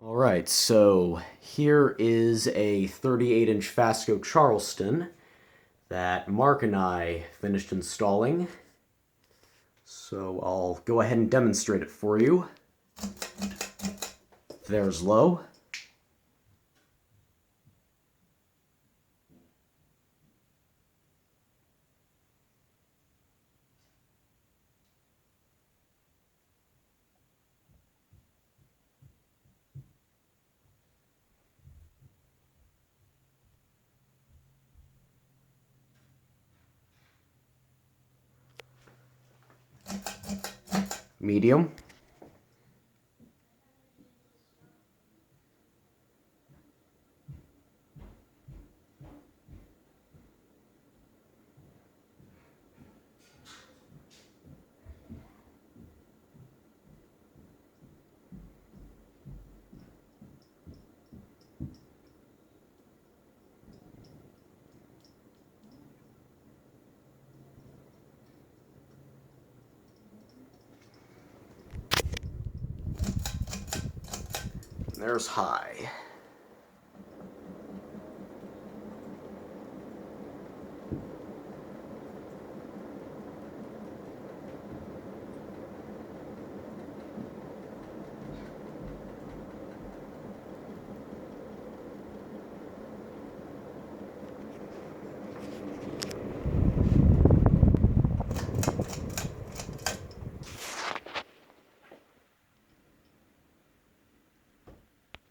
Alright, so here is a 38-inch FASCO Charleston that Mark and I finished installing. So I'll go ahead and demonstrate it for you. There's low. Medium. There's high.